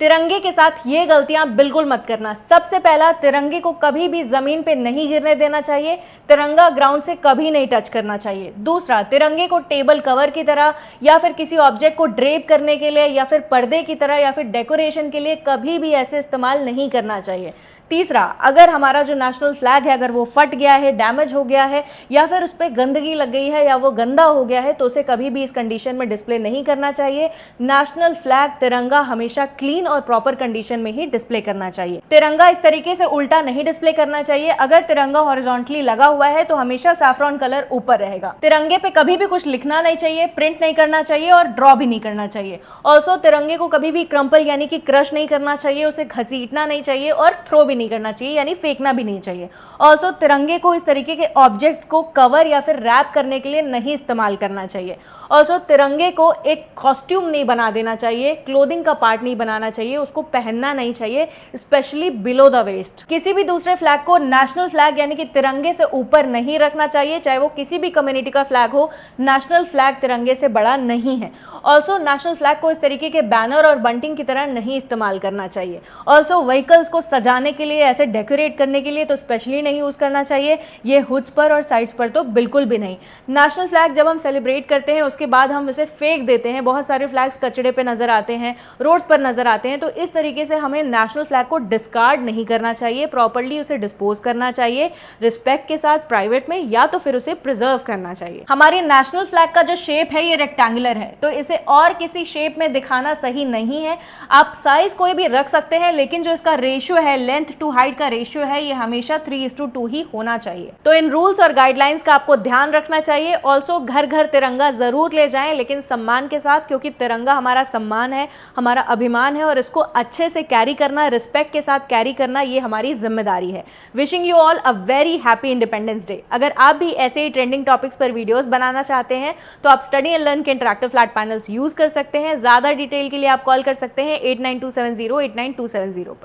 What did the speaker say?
तिरंगे के साथ ये गलतियां बिल्कुल मत करना। सबसे पहला, तिरंगे को कभी भी जमीन पे नहीं गिरने देना चाहिए। तिरंगा ग्राउंड से कभी नहीं टच करना चाहिए। दूसरा, तिरंगे को टेबल कवर की तरह या फिर किसी ऑब्जेक्ट को ड्रेप करने के लिए या फिर पर्दे की तरह या फिर डेकोरेशन के लिए कभी भी ऐसे इस्तेमाल नहीं करना चाहिए। तीसरा, अगर हमारा जो नेशनल फ्लैग है अगर वो फट गया है, डैमेज हो गया है या फिर उस पर गंदगी लग गई है या वो गंदा हो गया है तो उसे कभी भी इस कंडीशन में डिस्प्ले नहीं करना चाहिए। नेशनल फ्लैग, तिरंगा हमेशा क्लीन और प्रॉपर कंडीशन में ही डिस्प्ले करना चाहिए। तिरंगा इस तरीके से उल्टा नहीं डिस्प्ले करना चाहिए। अगर तिरंगा हॉरिजॉन्टली लगा हुआ है तो हमेशा सैफरॉन कलर ऊपर रहेगा। तिरंगे पे कभी भी कुछ लिखना नहीं चाहिए, प्रिंट नहीं करना चाहिए और ड्रॉ भी नहीं करना चाहिए। ऑल्सो तिरंगे को कभी भी क्रम्पल यानी कि क्रश नहीं करना चाहिए, उसे घसीटना नहीं चाहिए और थ्रो भी नहीं करना चाहिए यानी फेंकना भी नहीं चाहिए। ऑल्सो तिरंगे को इस तरीके के ऑब्जेक्ट्स को कवर या फिर रैप करने के लिए नहीं इस्तेमाल करना चाहिए। ऑल्सो तिरंगे को एक कॉस्ट्यूम नहीं बना देना चाहिए, क्लोथिंग का पार्ट नहीं बनाना चाहिए, उसको पहनना नहीं चाहिए, स्पेशली बिलो द वेस्ट। किसी भी दूसरे फ्लैग को नेशनल फ्लैग यानी कि तिरंगे से ऊपर नहीं रखना चाहिए, चाहे वो किसी भी कम्युनिटी का फ्लैग हो। नेशनल फ्लैग तिरंगे से बड़ा नहीं है। ऑल्सो नेशनल फ्लैग को इस तरीके के बैनर और बंटिंग की तरह नहीं इस्तेमाल करना चाहिए। ऑल्सो व्हीकल्स को सजाने के लिए, ऐसे डेकोरेट करने के लिए तो स्पेशली नहीं यूज करना चाहिए। ये हुड्स पर और साइड्स पर तो बिल्कुल भी नहीं। नेशनल फ्लैग जब हम सेलिब्रेट करते हैं उसके बाद हम उसे फेंक देते हैं। बहुत सारे फ्लैग्स कचड़े पे नजर आते हैं, रोड्स पर नजर आते हैं, तो इस तरीके से हमें नेशनल फ्लैग को डिस्कार्ड नहीं करना चाहिए, प्रॉपर्ली उसे डिस्पोज करना चाहिए रिस्पेक्ट के साथ, प्राइवेट में, या तो फिर उसे प्रिजर्व करना चाहिए। हमारे नेशनल फ्लैग का जो शेप है ये रेक्टेंगुलर है, तो इसे और किसी शेप में दिखाना सही नहीं है। आप साइज कोई भी रख सकते हैं लेकिन जो इसका रेशियो है, लेंथ टू हाइट का रेशियो है, ये हमेशा 3:2 ही होना चाहिए। तो इन रूल्स और गाइडलाइंस का आपको ध्यान रखना चाहिए। ऑल्सो घर घर तिरंगा जरूर ले जाएं लेकिन सम्मान के साथ, क्योंकि तिरंगा हमारा सम्मान है, हमारा अभिमान है और इसको अच्छे से कैरी करना, रिस्पेक्ट के साथ कैरी करना, ये हमारी जिम्मेदारी है। Wishing you all a very happy independence day. अगर आप भी ऐसे ही ट्रेंडिंग टॉपिक्स पर वीडियोस बनाना चाहते हैं तो आप स्टडी एंड लर्न के इंटरैक्टिव फ्लैट पैनल्स यूज कर सकते हैं। ज्यादा डिटेल के लिए आप कॉल कर सकते हैं 8927089270 पर।